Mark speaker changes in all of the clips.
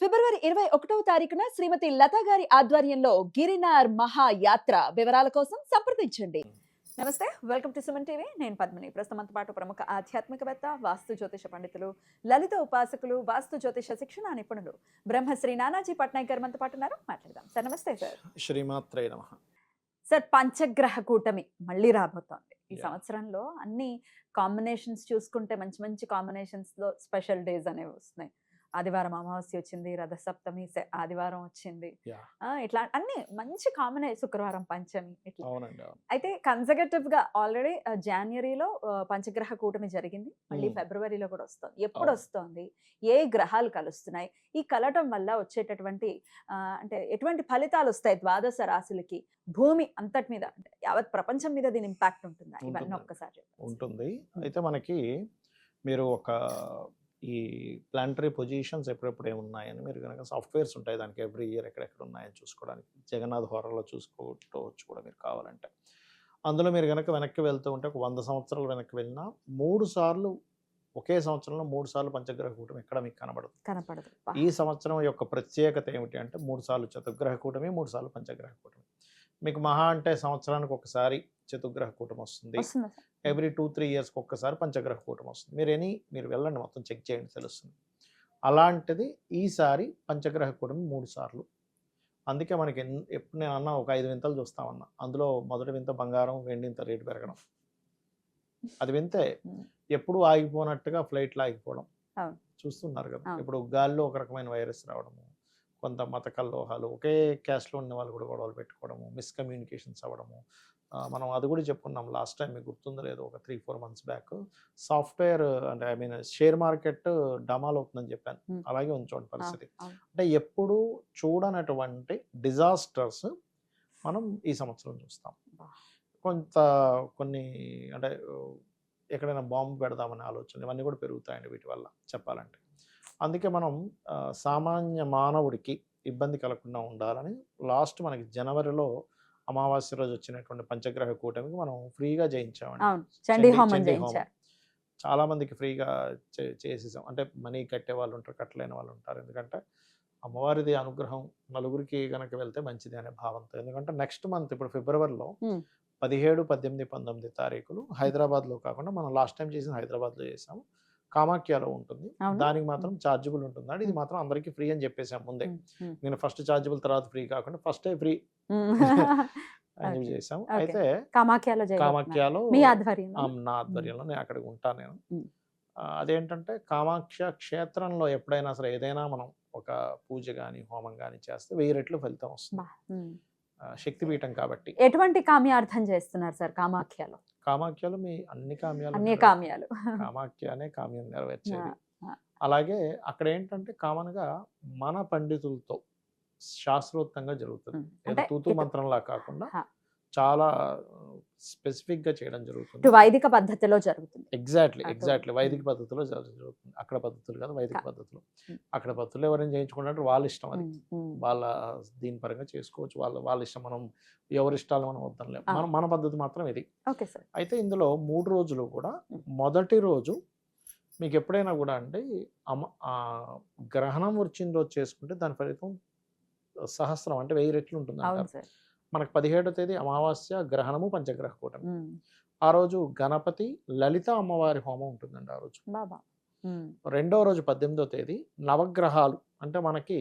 Speaker 1: ఫిబ్రవరి 21వ తారీఖున శ్రీమతి లతా గారి ఆధ్వర్యంలో గిరినార్ మహాయాత్ర వివరాల కోసం సంప్రదించండి. నమస్తే, వెల్కమ్ టు సుమన్ టీవీ. నేను పద్మిని. ప్రస్తుతంతో పాటు ప్రముఖ ఆధ్యాత్మికవేత్త, వాస్తు జ్యోతిష పండితులు, లలిత ఉపాసకులు, వాస్తు జ్యోతిష శిక్షణ నిపుణులు బ్రహ్మశ్రీ నానాజీ పట్నాయక్ గారు మనతో పాటు ఉన్నారు. మాట్లాడదాం సార్. నమస్తే సార్.
Speaker 2: శ్రీమాత్రే నమః.
Speaker 1: సార్, పంచగ్రహ కూటమి మళ్ళీ రాబోతోంది. ఈ సంవత్సరంలో అన్ని కాంబినేషన్స్ చూసుకుంటే మంచి మంచి కాంబినేషన్స్ లో స్పెషల్ డేస్ అనేవి వస్తున్నాయి. ఆదివారం అమావాస్య వచ్చింది, రథసప్తమి ఆదివారం వచ్చింది. ఇట్లా అన్ని మంచి కాంబినేషన్, శుక్రవారం పంచమి ఇట్లా. అయితే కన్సర్వేటివ్ గా ఆల్రెడీ జనవరిలో పంచగ్రహ కూటమి జరిగింది. మళ్ళీ ఫిబ్రవరిలో కూడా వస్తుంది. ఎప్పుడు వస్తుంది, ఏ గ్రహాలు కలుస్తున్నాయి, ఈ కలవటం వల్ల వచ్చేటటువంటి అంటే ఎటువంటి ఫలితాలు వస్తాయి ద్వాదశ రాశులకి, భూమి అంతటి మీద, అంటే యావత్ ప్రపంచం మీద దీని ఇంపాక్ట్ ఉంటుందా, ఇవన్నీ ఒక్కసారి
Speaker 2: ఉంటుంది. అయితే మనకి మీరు ఒక ఈ ప్లానటరీ పొజిషన్స్ ఎప్పుడెప్పుడు ఏమున్నాయని మీరు కనుక సాఫ్ట్వేర్స్ ఉంటాయి దానికి, ఎవ్రీ ఇయర్ ఎక్కడెక్కడ ఉన్నాయని చూసుకోవడానికి. జగన్నాథ్ హోరలో చూసుకోవచ్చు కూడా మీరు కావాలంటే. అందులో మీరు కనుక వెనక్కి వెళ్తూ ఉంటే ఒక 100 సంవత్సరాలు వెనక్కి వెళ్ళినా 3 సార్లు ఒకే సంవత్సరంలో 3 సార్లు పంచగ్రహ కూటమి ఎక్కడ మీకు కనపడదు. ఈ సంవత్సరం యొక్క ప్రత్యేకత ఏమిటి అంటే 3 సార్లు చతుర్గ్రహ కూటమి, 3 సార్లు పంచగ్రహ కూటమి. మీకు మహా అంటే సంవత్సరానికి ఒకసారి చతుర్గ్రహ కూటమి వస్తుంది. ఎవ్రీ 2-3 ఇయర్స్కి ఒక్కసారి పంచగ్రహ కూటమి వస్తుంది. మీరు వెళ్ళండి, మొత్తం చెక్ చేయండి, తెలుస్తుంది. అలాంటిది ఈసారి పంచగ్రహ కూటమి 3 సార్లు. అందుకే మనకి ఎప్పుడు నేను అన్నా ఒక 5 వింతలు చూస్తామన్నా. అందులో మొదటి వింత బంగారం, వెండి ఇంత రేటు పెరగడం. అది వింతే. ఎప్పుడు ఆగిపోనట్టుగా ఫ్లైట్లు ఆగిపోవడం చూస్తున్నారు కదా. ఇప్పుడు గాల్లో ఒక రకమైన వైరస్ రావడము, కొంత మత కల్లోహాలు, ఒకే క్యాస్ట్లో ఉన్న వాళ్ళు కూడా గొడవలు పెట్టుకోవడము, మిస్కమ్యూనికేషన్స్ అవ్వడము. మనం అది కూడా చెప్పుకున్నాం లాస్ట్ టైం, మీకు గుర్తుందో లేదో, ఒక 3-4 మంత్స్ బ్యాక్. సాఫ్ట్వేర్ అంటే షేర్ మార్కెట్ డమాల్ అవుతుందని చెప్పాను. అలాగే ఉంచండి పరిస్థితి. అంటే ఎప్పుడు చూడనటువంటి డిజాస్టర్స్ మనం ఈ సంవత్సరం చూస్తాం. కొన్ని అంటే ఎక్కడైనా బాంబు పెడదామనే ఆలోచన, ఇవన్నీ కూడా పెరుగుతాయండి వీటి వల్ల చెప్పాలంటే. అందుకే మనం సామాన్య మానవుడికి ఇబ్బంది కలగకుండా ఉండాలని లాస్ట్ మనకి జనవరిలో అమావాస్య రోజు వచ్చినటువంటి పంచగ్రహ కూటమికి మనం ఫ్రీగా చేయించామండి. చాలా మందికి ఫ్రీగా చేసేసాం. అంటే మనీ కట్టే వాళ్ళు ఉంటారు, కట్టలేని వాళ్ళు ఉంటారు. ఎందుకంటే అమ్మవారిది అనుగ్రహం నలుగురికి కనుక వెళ్తే మంచిది అనే భావంతో. ఎందుకంటే నెక్స్ట్ మంత్ ఇప్పుడు ఫిబ్రవరిలో 17, 18, 19 తారీఖులు హైదరాబాద్లో కాకుండా మనం లాస్ట్ టైం చేసిన హైదరాబాద్లో చేసాము, కామాఖ్యలో ఉంటుంది. దానికి మాత్రం ఛార్జబుల్ ఉంటుంది. ఇది మాత్రం అందరికీ ఫ్రీ అని చెప్పేసాం ముందే. నేను ఫస్ట్ ఛార్జబుల్ తర్వాత ఫ్రీ కాకుండా ఫస్టే ఫ్రీ అని చేసాం. అయితే కామాఖ్యలో నా ఆధ్వర్యంలో నేను అక్కడికి ఉంటాను. నేను అదేంటంటే కామాఖ్య క్షేత్రంలో ఎప్పుడైనా సరే ఏదైనా మనం ఒక పూజ కానీ హోమం కానీ చేస్తే 1000 రెట్లు ఫలితం వస్తుంది. శక్తిపీఠం కాబట్టి.
Speaker 1: ఎటువంటి కామ్యార్థం చేస్తున్నారు సార్ కామాఖ్యలో?
Speaker 2: కామాఖ్యలో మీ అన్ని కామ్యాలు, కామాఖ్యనే కామ్యం నెరవేర్చేది. అలాగే అక్కడ ఏంటంటే కామన్ గా మన పండితులతో శాస్త్రోక్తంగా జరుగుతుంది. తూతు మంత్రంలా కాకుండా చాలా స్పెసిఫిక్ గా చేయడం జరుగుతుంది.
Speaker 1: వైదిక పద్ధతిలో జరుగుతుంది.
Speaker 2: ఎగ్జాక్ట్లీ వైదిక పద్ధతిలో జరుగుతుంది. అక్కడ పద్ధతులు కాదు, వైదిక పద్ధతులు. అక్కడ పద్ధతులు ఎవరైనా చేయించుకుంటే వాళ్ళ ఇష్టం, అది వాళ్ళ దీని పరంగా చేసుకోవచ్చు. వాళ్ళ ఇష్టం. మనం ఎవరి ఇష్టాలు మనం వద్దనలేము. మన పద్ధతి మాత్రం ఇది. అయితే ఇందులో 3 రోజులు కూడా మొదటి రోజు మీకు ఎప్పుడైనా కూడా అంటే గ్రహణం వచ్చిన రోజు చేసుకుంటే దాని ఫలితం సహస్రం అంటే 1000 రెట్లు ఉంటుంది అంటారు. మనకు 17వ తేదీ అమావాస్య, గ్రహణము, పంచగ్రహ కూటమి. ఆ రోజు గణపతి, లలిత అమ్మవారి హోమం ఉంటుందండి ఆ రోజు. రెండవ రోజు 18వ తేదీ నవగ్రహాలు, అంటే మనకి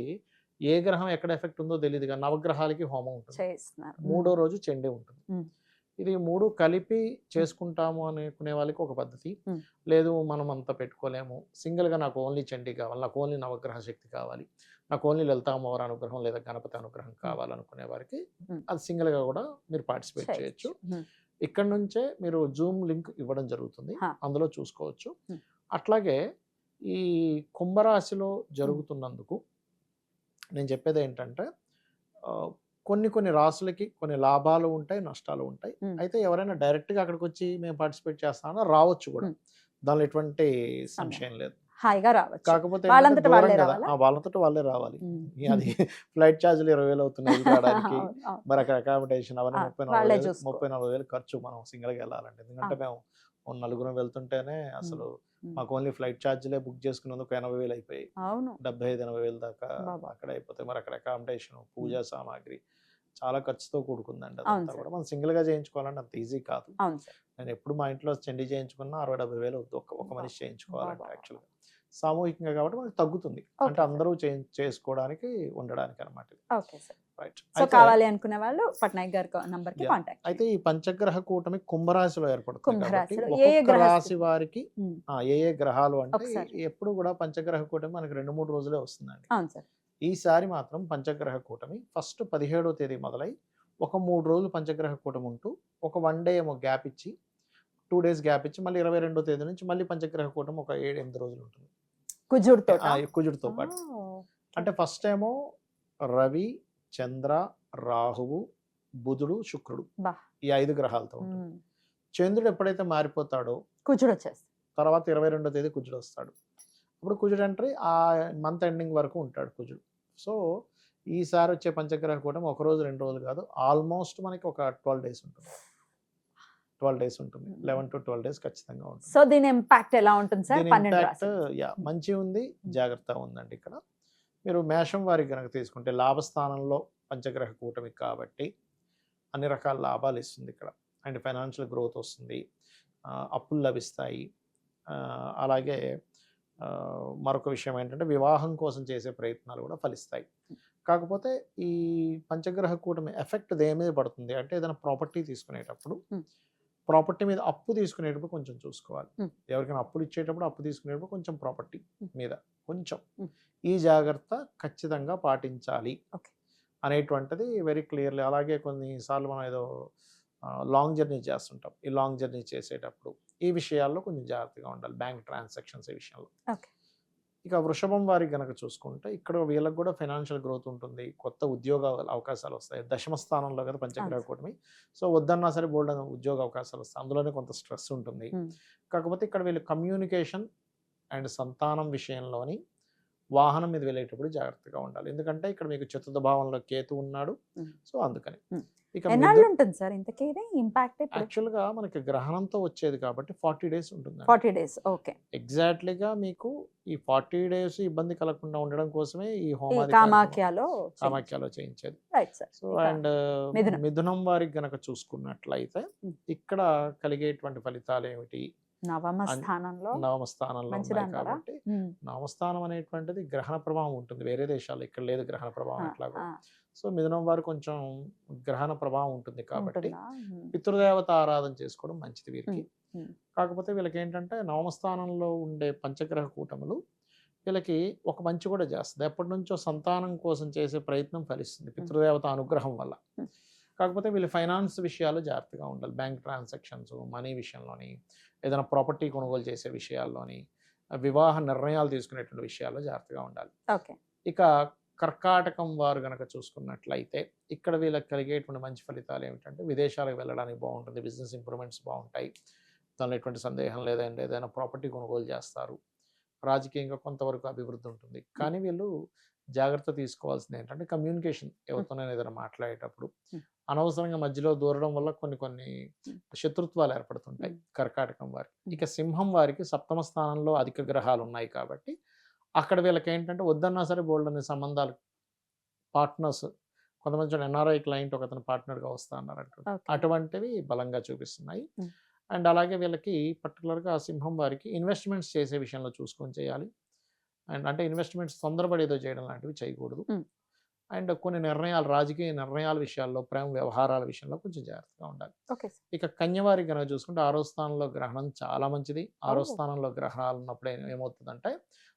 Speaker 2: ఏ గ్రహం ఎక్కడ ఎఫెక్ట్ ఉందో తెలియదు కానీ నవగ్రహాలకి హోమం ఉంటుంది. మూడో రోజు చండీ ఉంటుంది. ఇది 3 కలిపి చేసుకుంటాము అనుకునే వాళ్ళకి ఒక పద్ధతి. లేదు మనం అంతా పెట్టుకోలేము, సింగిల్గా నాకు ఓన్లీ చండీ కావాలి, నాకు ఓన్లీ నవగ్రహ శక్తి కావాలి, నాకు ఓన్లీ లలిత అమ్మవారి అనుగ్రహం లేదా గణపతి అనుగ్రహం కావాలనుకునే వారికి అది సింగిల్గా కూడా మీరు పార్టిసిపేట్ చేయొచ్చు. ఇక్కడ నుంచే మీరు జూమ్ లింక్ ఇవ్వడం జరుగుతుంది, అందులో చూసుకోవచ్చు. అట్లాగే ఈ కుంభరాశిలో జరుగుతున్నందుకు నేను చెప్పేది ఏంటంటే కొన్ని రాసులకి కొన్ని లాభాలు ఉంటాయి, నష్టాలు ఉంటాయి. అయితే ఎవరైనా డైరెక్ట్గా అక్కడికి వచ్చి మేము పార్టిసిపేట్ చేస్తామని రావచ్చు కూడా, దానిలో ఎటువంటి సంశయం లేదు. కాకపోతే వాళ్ళంతట వాళ్ళే రావాలి. అది ఫ్లైట్ ఛార్జీలు 20,000 అవుతున్నాయి రావడానికి, మరి అక్కడ అకామిడేషన్ అవన్నీ 34,000 ఖర్చు మనం సింగిల్గా వెళ్ళాలంటే. ఎందుకంటే మేము నలుగురం వెళ్తుంటేనే అసలు మాకు ఓన్లీ ఫ్లైట్ ఛార్జీలే బుక్ చేసుకున్నందుకు 80,000 అయిపోయాయి.
Speaker 1: అవును.
Speaker 2: 75,000-80,000 దాకా
Speaker 1: బాబా.
Speaker 2: అక్కడ అయిపోతాయి. మరి అక్కడ అకామిడేషన్, పూజా సామాగ్రి చాలా ఖర్చుతో కూడుకుందండి అదంతా
Speaker 1: అవును సార్.
Speaker 2: కూడా. మనం సింగిల్‌గా చేయించుకోవాలంటే అంత ఈజీ కాదు.
Speaker 1: అవును సార్.
Speaker 2: నేను ఎప్పుడు మా ఇంట్లో చండీ చేయించుకున్నా 60,000-70,000 అవుద్ది ఒక మనిషి చేయించుకోవాలంటే
Speaker 1: బాబా.
Speaker 2: యాక్చువల్‌గా. సామూహికంగా కాబట్టి మనకు తగ్గుతుంది. అంటే
Speaker 1: ఓకే సార్.
Speaker 2: అందరూ చేసుకోవడానికి, ఉండడానికి అన్నమాట ఇది.
Speaker 1: Okay sir.
Speaker 2: రైట్.
Speaker 1: సో
Speaker 2: అయితే
Speaker 1: కావాలి అనుకునే వాళ్ళు పట్నాయక్ గారి నంబర్కి
Speaker 2: యాహ్!
Speaker 1: కాంటాక్ట్
Speaker 2: అయితే ఈ పంచగ్రహ కూటమి కుంభరాశిలో ఏర్పడుతుంది కాబట్టి
Speaker 1: కుంభరాశిలో ఏ
Speaker 2: ఒక్కొక్క
Speaker 1: గ్రహ
Speaker 2: రాశి
Speaker 1: స్థితి?
Speaker 2: వారికి ఏ గ్రహాలు అంటే
Speaker 1: ఒకసారి.
Speaker 2: ఎప్పుడు కూడా పంచగ్రహ కూటమి మనకి 2-3 రోజులే వస్తుందండి.
Speaker 1: అవును సార్.
Speaker 2: ఈసారి మాత్రం పంచగ్రహ కూటమి ఫస్ట్ 17వ తేదీ మొదలై ఒక 3 రోజులు పంచగ్రహ కూటమి ఉంటూ ఒక 1 డే ఏమో గ్యాప్ ఇచ్చి 2 డేస్ గ్యాప్ ఇచ్చి మళ్ళీ 22వ తేదీ నుంచి మళ్ళీ పంచగ్రహ కూటమి ఒక 7-8 రోజులు ఉంటుంది.
Speaker 1: కుజుడితో
Speaker 2: కుజుడితో పాటు. అంటే ఫస్ట్ ఏమో రవి, చంద్ర, రాహువు, బుధుడు, శుక్రుడు ఈ 5 గ్రహాలతో ఉంటుంది. చంద్రుడు ఎప్పుడైతే మారిపోతాడో
Speaker 1: కుజుడు వచ్చేస్తాడు.
Speaker 2: తర్వాత 22వ తేదీ కుజుడు వస్తాడు. ఇప్పుడు కుజుడు ఎంట్రీ ఆ మంత్ ఎండింగ్ వరకు ఉంటాడు కుజుడు. సో ఈసారి వచ్చే పంచగ్రహ కూటమి ఒక రోజు 2 రోజులు కాదు, ఆల్మోస్ట్ మనకి ఒక 12 డేస్ ఉంటుంది. 12 డేస్ ఉంటుంది. 11 to 12 డేస్ ఖచ్చితంగా ఉంటుంది.
Speaker 1: సో దీని ఇంపాక్ట్ ఎలా ఉంటుంది సార్?
Speaker 2: దీని
Speaker 1: 12
Speaker 2: ఇంపాక్ట్
Speaker 1: రాశులు.
Speaker 2: మంచి ఉంది, జాగ్రత్త ఉందండి. ఇక్కడ మీరు మేషం వారికి కనుక తీసుకుంటే లాభస్థానంలో పంచగ్రహ కూటమి కాబట్టి అన్ని రకాల లాభాలు ఇస్తుంది ఇక్కడ. అండ్ ఫైనాన్షియల్ గ్రోత్ వస్తుంది, అప్పులు లభిస్తాయి. అలాగే మరొక విషయం ఏంటంటే వివాహం కోసం చేసే ప్రయత్నాలు కూడా ఫలిస్తాయి. కాకపోతే ఈ పంచగ్రహ కూటమి ఎఫెక్ట్ దేని మీద పడుతుంది అంటే ఏదైనా ప్రాపర్టీ తీసుకునేటప్పుడు ప్రాపర్టీ మీద అప్పు తీసుకునేటప్పుడు కొంచెం చూసుకోవాలి. ఎవరికైనా అప్పులు ఇచ్చేటప్పుడు అప్పు తీసుకునేటప్పుడు కొంచెం ప్రాపర్టీ మీద కొంచెం ఈ జాగ్రత్త ఖచ్చితంగా పాటించాలి అనేటువంటిది వెరీ క్లియర్లీ. అలాగే కొన్నిసార్లు మనం ఏదో లాంగ్ జర్నీ చేస్తుంటాం. ఈ లాంగ్ జర్నీ చేసేటప్పుడు ఈ విషయాల్లో కొంచెం జాగ్రత్తగా ఉండాలి, బ్యాంక్ ట్రాన్సాక్షన్స్ ఈ విషయంలో. ఇక వృషభం వారికి గనక చూసుకుంటే ఇక్కడ వీళ్ళకి కూడా ఫైనాన్షియల్ గ్రోత్ ఉంటుంది, కొత్త ఉద్యోగ అవకాశాలు వస్తాయి. దశమ స్థానంలో కదా పంచగ్రహ కూటమి. సో వద్దన్నా సరే బోల్డ్ ఉద్యోగ అవకాశాలు వస్తాయి. అందులోనే కొంత స్ట్రెస్ ఉంటుంది. కాకపోతే ఇక్కడ వీళ్ళు కమ్యూనికేషన్ అండ్ సంతానం విషయంలోని వాహనం మీద వెళ్ళేటప్పుడు జాగ్రత్తగా ఉండాలి. ఎందుకంటే ఇక్కడ మీకు చతుర్థ భావంలో కేతు ఉన్నాడు. సో అందుకని ఇక
Speaker 1: ఎన్నాళ్ళు ఉంటుంది సార్ ఇంతకీ ఇది ఇంపాక్ట్?
Speaker 2: యాక్చువల్గా మనకి గ్రహణంతో వచ్చేది కాబట్టి 40 డేస్ ఉంటుంది.
Speaker 1: 40 డేస్. ఓకే.
Speaker 2: ఎగ్జాక్ట్లీగా మీకు ఈ 40 డేస్ ఇబ్బంది కలగకుండా ఉండడం కోసమే ఈ హోమాది కామాఖ్యలో చేయించేది. సో అండ్ మిథునం వారికి గనక చూసుకున్నట్లయితే ఇక్కడ కలిగేటువంటి ఫలితాలు ఏమిటి?
Speaker 1: నవమ స్థానంలో
Speaker 2: ఉన్నాయి కాబట్టి నవస్థానం అనేటువంటిది గ్రహణ ప్రభావం ఉంటుంది వేరే దేశాల్లో, ఇక్కడ లేదు గ్రహణ ప్రభావం ఎట్లాగో. సో మిథునం వారు కొంచెం గ్రహణ ప్రభావం ఉంటుంది కాబట్టి పితృదేవత ఆరాధన చేసుకోవడం మంచిది వీరికి. కాకపోతే వీళ్ళకి ఏంటంటే నవమ స్థానంలో ఉండే పంచగ్రహ కూటములు వీళ్ళకి ఒక మంచి కూడా చేస్తుంది. ఎప్పటి నుంచో సంతానం కోసం చేసే ప్రయత్నం ఫలిస్తుంది పితృదేవత అనుగ్రహం వల్ల. కాకపోతే వీళ్ళు ఫైనాన్స్ విషయాలు జాగ్రత్తగా ఉండాలి. బ్యాంక్ ట్రాన్సాక్షన్స్, మనీ విషయంలోని, ఏదైనా ప్రాపర్టీ కొనుగోలు చేసే విషయాల్లోని, వివాహ నిర్ణయాలు తీసుకునేటువంటి విషయాల్లో జాగ్రత్తగా ఉండాలి. ఇక కర్కాటకం వారు గనక చూసుకున్నట్లయితే ఇక్కడ వీళ్ళకి కలిగేటువంటి మంచి ఫలితాలు ఏమిటంటే విదేశాలకు వెళ్ళడానికి బాగుంటుంది, బిజినెస్ ఇంప్రూవ్మెంట్స్ బాగుంటాయి, దానిలో ఎటువంటి సందేహం లేదండి. ఏదైనా ప్రాపర్టీ కొనుగోలు చేస్తారు, రాజకీయంగా కొంతవరకు అభివృద్ధి ఉంటుంది. కానీ వీళ్ళు జాగ్రత్త తీసుకోవాల్సింది ఏంటంటే కమ్యూనికేషన్. ఎవరితోనైనా ఏదైనా మాట్లాడేటప్పుడు అనవసరంగా మధ్యలో దూరడం వల్ల కొన్ని శత్రుత్వాలు ఏర్పడుతుంటాయి కర్కాటకం వారికి. ఇక సింహం వారికి సప్తమ స్థానంలో అధిక గ్రహాలు ఉన్నాయి కాబట్టి అక్కడ వీళ్ళకి ఏంటంటే వద్దన్నా సరే బోల్డ్ అనే సంబంధాలు, పార్ట్నర్స్, కొంతమంది ఎన్ఆర్ఐ క్లయింట్ ఒక అతను పార్ట్నర్గా వస్తా అన్నారు, అటువంటివి బలంగా చూపిస్తున్నాయి. అండ్ అలాగే వీళ్ళకి పర్టికులర్గా సింహం వారికి ఇన్వెస్ట్మెంట్స్ చేసే విషయంలో చూసుకొని చేయాలి. అండ్ అంటే ఇన్వెస్ట్మెంట్స్ తొందరపడి ఏదో చేయడం లాంటివి చేయకూడదు. అండ్ కొన్ని నిర్ణయాలు, రాజకీయ నిర్ణయాల విషయాల్లో, ప్రేమ వ్యవహారాల విషయంలో కొంచెం జాగ్రత్తగా ఉండాలి. ఇక కన్యవారికి కనుక చూసుకుంటే 6వ స్థానంలో గ్రహణం చాలా మంచిది. 6వ స్థానంలో గ్రహాలు ఉన్నప్పుడు ఏమవుతుందంటే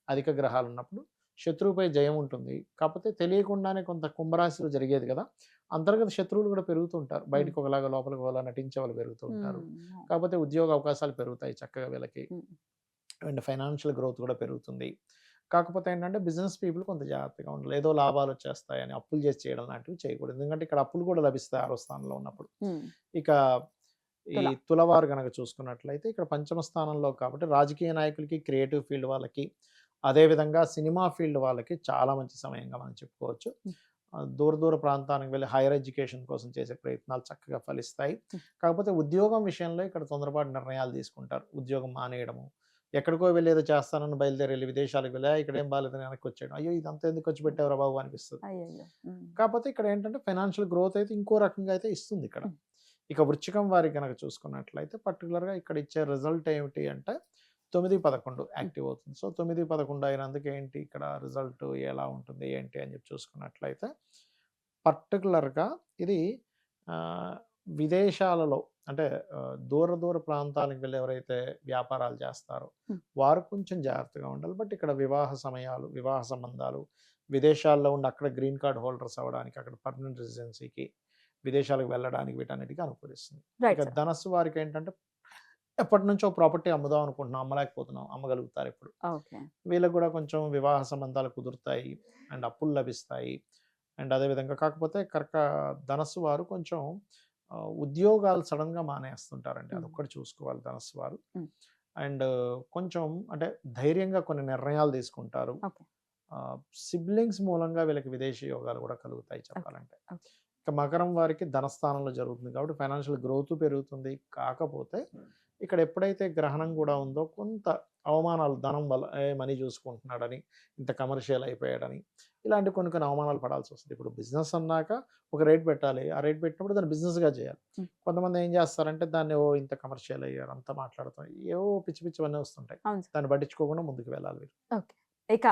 Speaker 2: అధిక గ్రహాలు ఉన్నప్పుడు శత్రువుపై జయం ఉంటుంది. కాకపోతే తెలియకుండానే కొంత కుంభరాశిలో జరిగేది కదా, అంతర్గత శత్రువులు కూడా పెరుగుతుంటారు. బయటకు ఒకలాగా లోపలికి ఒకలా నటించే వాళ్ళు పెరుగుతూ ఉంటారు. కాకపోతే ఉద్యోగ అవకాశాలు పెరుగుతాయి చక్కగా వీళ్ళకి. అండ్ ఫైనాన్షియల్ గ్రోత్ కూడా పెరుగుతుంది. కాకపోతే ఏంటంటే బిజినెస్ పీపుల్ కొంత జాగ్రత్తగా ఉండాలి. ఏదో లాభాలు వచ్చేస్తాయని అప్పులు చేసి చేయడం లాంటివి చేయకూడదు. ఎందుకంటే ఇక్కడ అప్పులు కూడా లభిస్తాయి 6వ స్థానంలో ఉన్నప్పుడు. ఇక ఈ తులవారు కనుక చూసుకున్నట్లయితే ఇక్కడ పంచమ స్థానంలో కాబట్టి రాజకీయ నాయకులకి, క్రియేటివ్ ఫీల్డ్ వాళ్ళకి, అదేవిధంగా సినిమా ఫీల్డ్ వాళ్ళకి చాలా మంచి సమయంగా మనం చెప్పుకోవచ్చు. దూర దూర ప్రాంతానికి వెళ్ళి హైయర్ ఎడ్యుకేషన్ కోసం చేసే ప్రయత్నాలు చక్కగా ఫలిస్తాయి. కాకపోతే ఉద్యోగం విషయంలో ఇక్కడ తొందరపాటు నిర్ణయాలు తీసుకుంటారు. ఉద్యోగం మానేయడము, ఎక్కడికో వెళ్ళి ఏదో చేస్తానని బయలుదేరి వెళ్ళి విదేశాలకు వెళ్ళి ఇక్కడ ఏం బాగాలేదని వెనక్కి వచ్చేయడం, అయ్యో ఇదంతా ఎందుకు ఖర్చు పెట్టేవరా బాబు అనిపిస్తుంది.
Speaker 1: అయ్యయ్యో!
Speaker 2: కాకపోతే ఇక్కడ ఏంటంటే ఫైనాన్షియల్ గ్రోత్ అయితే ఇంకో రకంగా అయితే ఇస్తుంది ఇక్కడ. ఇక వృశ్చికం వారికి కనుక చూసుకున్నట్లయితే పర్టికులర్గా ఇక్కడ ఇచ్చే రిజల్ట్ ఏమిటి అంటే 9-11 యాక్టివ్ అవుతుంది. సో 9-11 అయినందుకు ఏంటి ఇక్కడ రిజల్ట్ ఎలా ఉంటుంది ఏంటి అని చెప్పి చూసుకున్నట్లయితే పర్టికులర్గా ఇది విదేశాలలో అంటే దూర దూర ప్రాంతాలకు వెళ్ళి ఎవరైతే వ్యాపారాలు చేస్తారో వారు కొంచెం జాగ్రత్తగా ఉండాలి. బట్ ఇక్కడ వివాహ సమయాలు, వివాహ సంబంధాలు, విదేశాల్లో ఉండి అక్కడ గ్రీన్ కార్డ్ హోల్డర్స్ అవ్వడానికి, అక్కడ పర్మనెంట్ రెసిడెన్సీకి, విదేశాలకు వెళ్ళడానికి వీటన్నిటికీ అనుకూలిస్తుంది. ఇక ధనస్సు వారికి ఏంటంటే ఎప్పటి నుంచో ప్రాపర్టీ అమ్ముదాం అనుకుంటున్నాం, అమ్మలేకపోతున్నాం, అమ్మగలుగుతారు ఇప్పుడు. వీళ్ళకి కూడా కొంచెం వివాహ సంబంధాలు కుదురుతాయి అండ్ అప్పులు లభిస్తాయి. అండ్ అదేవిధంగా కాకపోతే ధనస్సు వారు కొంచెం ఉద్యోగాలు సడన్గా మానేస్తుంటారండి, అదొక్కటి చూసుకోవాలి ధనస్సు వారు. అండ్ కొంచెం అంటే ధైర్యంగా కొన్ని నిర్ణయాలు తీసుకుంటారు. సిబ్లింగ్స్ మూలంగా వీళ్ళకి విదేశీ యోగాలు కూడా కలుగుతాయి చెప్పాలంటే. ఇక మకరం వారికి ధనస్థానంలో జరుగుతుంది కాబట్టి ఫైనాన్షియల్ గ్రోత్ పెరుగుతుంది. కాకపోతే ఇక్కడ ఎప్పుడైతే గ్రహణం కూడా ఉందో కొంత అవమానాలు, ధనం వల్ల మనీ చూసుకుంటున్నాడని, ఇంత కమర్షియల్ అయిపోయాడని, ఇలాంటి కొన్ని కొన్ని అవమానాలు పడాల్సి వస్తుంది. ఇప్పుడు బిజినెస్ అన్నాక ఒక రేట్ పెట్టాలి, ఆ రేట్ పెట్టినప్పుడు దాన్ని బిజినెస్గా చేయాలి. కొంతమంది ఏం చేస్తారంటే దాన్ని ఇంత కమర్షియల్ అయ్యారు, అంతా మాట్లాడుతాం, ఏవో పిచ్చి పిచ్చివన్నీ వస్తుంటాయి, దాన్ని పట్టించుకోకుండా ముందుకు వెళ్ళాలి.
Speaker 1: ఇక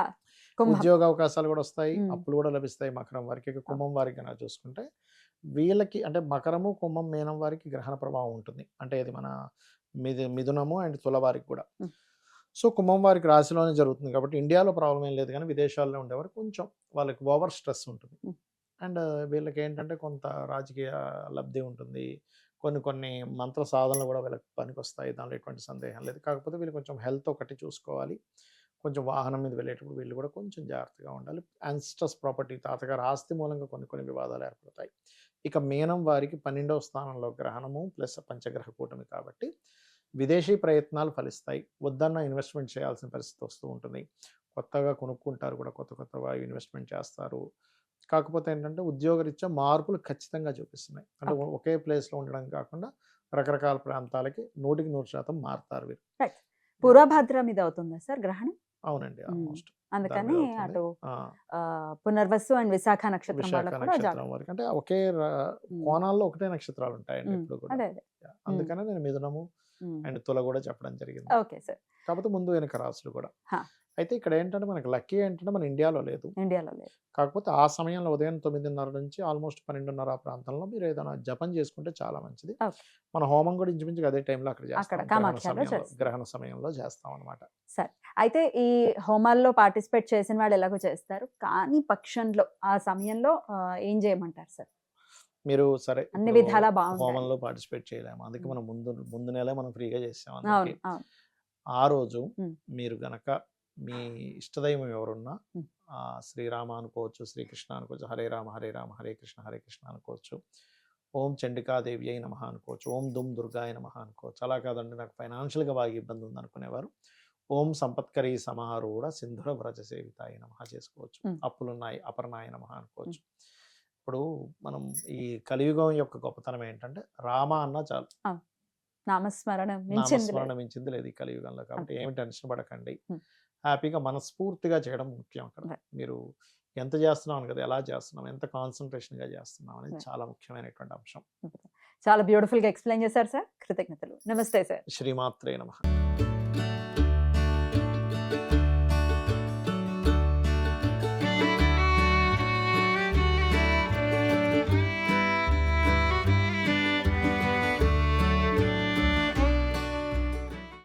Speaker 2: ఉద్యోగ అవకాశాలు కూడా వస్తాయి, అప్పులు కూడా లభిస్తాయి మకరం వారికి. ఇక కుంభం వారికి కనుక చూసుకుంటే వీళ్ళకి అంటే మకరము, కుంభం, మీనం వారికి గ్రహణ ప్రభావం ఉంటుంది. అంటే ఇది మన మిథునము అండ్ తుల వారికి కూడా. సో కుంభం వారికి రాశిలోనే జరుగుతుంది కాబట్టి ఇండియాలో ప్రాబ్లం ఏం లేదు, కానీ విదేశాల్లో ఉండేవారు కొంచెం వాళ్ళకి ఓవర్ స్ట్రెస్ ఉంటుంది. అండ్ వీళ్ళకి ఏంటంటే కొంత రాజకీయ లబ్ధి ఉంటుంది, కొన్ని మంత్ర సాధనలు కూడా వీళ్ళకి పనికి వస్తాయి, దానిలో ఎటువంటి సందేహం లేదు. కాకపోతే వీళ్ళు కొంచెం హెల్త్ ఒకటి చూసుకోవాలి, కొంచెం వాహనం మీద వెళ్ళేటప్పుడు వీళ్ళు కూడా కొంచెం జాగ్రత్తగా ఉండాలి. యాన్స్ట్రస్ ప్రాపర్టీ, తాతగారు ఆస్తి మూలంగా కొన్ని వివాదాలు ఏర్పడతాయి. ఇక మీనం వారికి 12వ స్థానంలో గ్రహణము ప్లస్ పంచగ్రహ కూటమి కాబట్టి విదేశీ ప్రయత్నాలు ఫలిస్తాయి. వద్దన్న ఇన్వెస్ట్మెంట్ చేయాల్సిన పరిస్థితి వస్తూ ఉంటుంది. కొత్తగా కొనుక్కుంటారు కూడా, కొత్తగా ఇన్వెస్ట్మెంట్ చేస్తారు. కాకపోతే ఏంటంటే ఉద్యోగరీత్యా మార్పులు ఖచ్చితంగా చూపిస్తున్నాయి. అంటే ఒకే ప్లేస్లో ఉండడం కాకుండా రకరకాల ప్రాంతాలకి 100% మారుతారు వీరు.
Speaker 1: పూర్వభద్ర మీద అవుతుందా సార్ గ్రహణం?
Speaker 2: అవునండి, ఆల్మోస్ట్.
Speaker 1: అందుకని అటు పునర్వసు అండ్ విశాఖ నక్షత్రం
Speaker 2: వరకు అంటే ఒకే కోణాల్లో ఒకటే నక్షత్రాలు ఉంటాయండి ఇప్పుడు కూడా. అందుకనే నేను మిథునము అండ్ తుల కూడా చెప్పడం జరిగింది.
Speaker 1: Okay sir.
Speaker 2: కాకపోతే ముందు వెనక రాసులు కూడా. అయితే ఇక్కడ ఏంటంటే మనకి లక్కీ ఏంటంటే మన ఇండియాలో లేదు. కాకపోతే ఆ సమయంలో ఉదయం 9:30 నుంచి ఆల్మోస్ట్ 12:30 ఆ ప్రాంతంలో మీరు ఏదైనా జపం చేసుకుంటే చాలా మంచిది. మన హోమం కూడా ఇంచుమించుగా అదే టైంలో అక్కడ చేస్తాం, గ్రహణ సమయంలో చేస్తాం అనమాట.
Speaker 1: సరే, అయితే ఈ హోమాల్లో పార్టిసిపేట్ చేసిన వాళ్ళు ఎలాగో చేస్తారు, కానీ పక్షంలో ఆ సమయంలో ఏం చేయమంటారు సార్?
Speaker 2: మీరు సరే
Speaker 1: అన్ని విధాలా
Speaker 2: హోమంలో పార్టిసిపేట్ చేయలేము, అందుకే మనం ముందు నెలే మనం ఫ్రీగా చేసాం. ఆ రోజు మీరు గనక మీ ఇష్టదైవం ఎవరున్నా శ్రీరామ అనుకోవచ్చు, శ్రీకృష్ణ అనుకోవచ్చు, హరే రామ హరే కృష్ణ అనుకోవచ్చు, ఓం చండికాదేవి అయి నమః అనుకోవచ్చు, ఓం దుమ్ దుర్గాయ నమః అనుకోవచ్చు. అలా కాదండి నాకు ఫైనాన్షియల్గా బాగా ఇబ్బంది ఉంది అనుకునేవారు ఓం సంపత్కరీ సమారూఢ సింధుర వ్రజ సేవితాయ నమః చేసుకోవచ్చు. అప్పులున్నాయి అపర్ణాయ నమః అనుకోవచ్చు. ఇప్పుడు మనం ఈ కలియుగం యొక్క గొప్పతనం ఏంటంటే రామ అన్న చాలు,
Speaker 1: నామస్మరణ
Speaker 2: మించింది లేదు ఈ కలియుగంలో. కాబట్టి ఏమి టెన్షన్ పడకండి, హ్యాపీగా మనస్ఫూర్తిగా చేయడం ముఖ్యం. అక్కడ మీరు ఎంత చేస్తున్నాం కదా, ఎలా చేస్తున్నాం, ఎంత కాన్సన్ట్రేషన్గా చేస్తున్నాం అనేది చాలా ముఖ్యమైనటువంటి అంశం.
Speaker 1: చాలా బ్యూటిఫుల్గా ఎక్స్ప్లెయిన్ చేశారు సార్, కృతజ్ఞతలు. నమస్తే సార్.
Speaker 2: శ్రీమాత్రే నమః.